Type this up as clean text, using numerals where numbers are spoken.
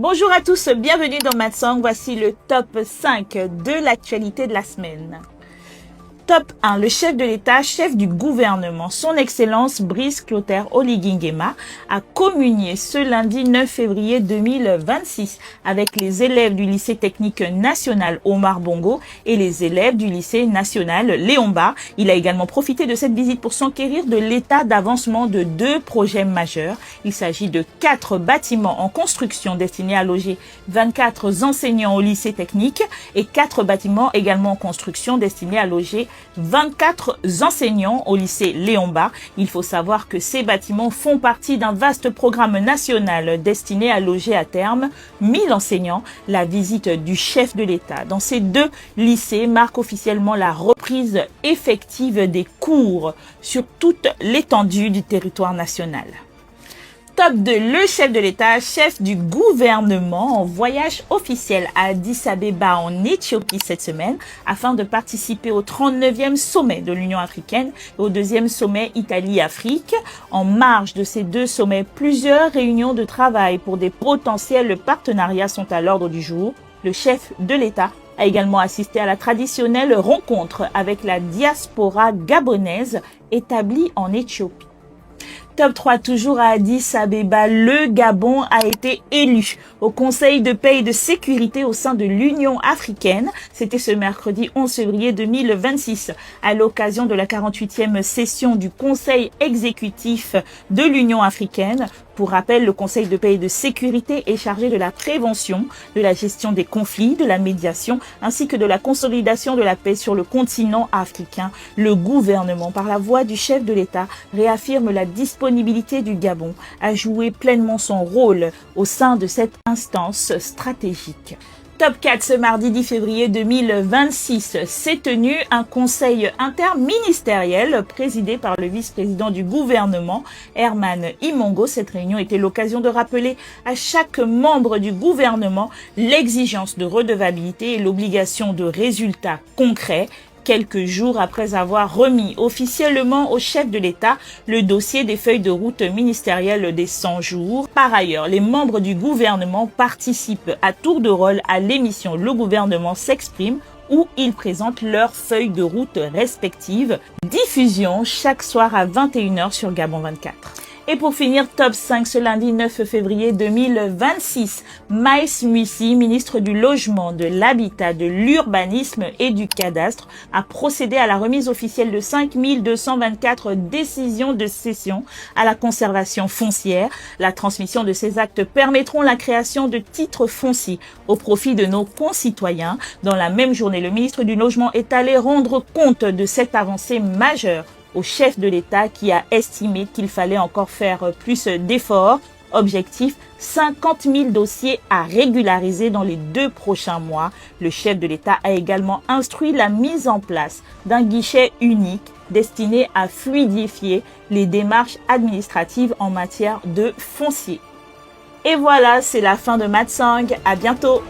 Bonjour à tous, bienvenue dans Matsang. Voici le top 5 de l'actualité de la semaine. Top 1. Le chef de l'État, chef du gouvernement, son Excellence Brice Clotaire Oligui Nguema, a communié ce lundi 9 février 2026 avec les élèves du lycée technique national Omar Bongo et les élèves du lycée national Léon Bar. Il a également profité de cette visite pour s'enquérir de l'état d'avancement de 2 projets majeurs. Il s'agit de 4 bâtiments en construction destinés à loger 24 enseignants au lycée technique et 4 bâtiments également en construction destinés à loger 24 enseignants au lycée Léon Bar. Il faut savoir que ces bâtiments font partie d'un vaste programme national destiné à loger à terme 1000 enseignants. La visite du chef de l'État dans ces 2 lycées marque officiellement la reprise effective des cours sur toute l'étendue du territoire national. Top 2, le chef de l'État, chef du gouvernement en voyage officiel à Addis Abeba en Éthiopie cette semaine afin de participer au 39e sommet de l'Union africaine et au 2e sommet Italie-Afrique. En marge de ces 2 sommets, plusieurs réunions de travail pour des potentiels partenariats sont à l'ordre du jour. Le chef de l'État a également assisté à la traditionnelle rencontre avec la diaspora gabonaise établie en Éthiopie. Top 3, toujours à Addis Abeba, le Gabon a été élu au Conseil de paix et de sécurité au sein de l'Union africaine. C'était ce mercredi 11 février 2026 à l'occasion de la 48e session du Conseil exécutif de l'Union africaine. Pour rappel, le Conseil de paix et de sécurité est chargé de la prévention, de la gestion des conflits, de la médiation, ainsi que de la consolidation de la paix sur le continent africain. Le gouvernement, par la voix du chef de l'État, réaffirme la disponibilité du Gabon à jouer pleinement son rôle au sein de cette instance stratégique. Top 4, ce mardi 10 février 2026 s'est tenu un conseil interministériel présidé par le vice-président du gouvernement, Herman Imongo. Cette réunion était l'occasion de rappeler à chaque membre du gouvernement l'exigence de redevabilité et l'obligation de résultats concrets. Quelques jours après avoir remis officiellement au chef de l'État le dossier des feuilles de route ministérielles des 100 jours. Par ailleurs, les membres du gouvernement participent à tour de rôle à l'émission Le gouvernement s'exprime où ils présentent leurs feuilles de route respectives. Diffusion chaque soir à 21h sur Gabon 24. Et pour finir, top 5 ce lundi 9 février 2026, Maïs Muissi, ministre du Logement, de l'Habitat, de l'Urbanisme et du Cadastre, a procédé à la remise officielle de 5224 décisions de cession à la conservation foncière. La transmission de ces actes permettront la création de titres fonciers au profit de nos concitoyens. Dans la même journée, le ministre du Logement est allé rendre compte de cette avancée majeure au chef de l'État qui a estimé qu'il fallait encore faire plus d'efforts. Objectif, 50 000 dossiers à régulariser dans les 2 prochains mois. Le chef de l'État a également instruit la mise en place d'un guichet unique destiné à fluidifier les démarches administratives en matière de foncier. Et voilà, c'est la fin de Matsang. À bientôt.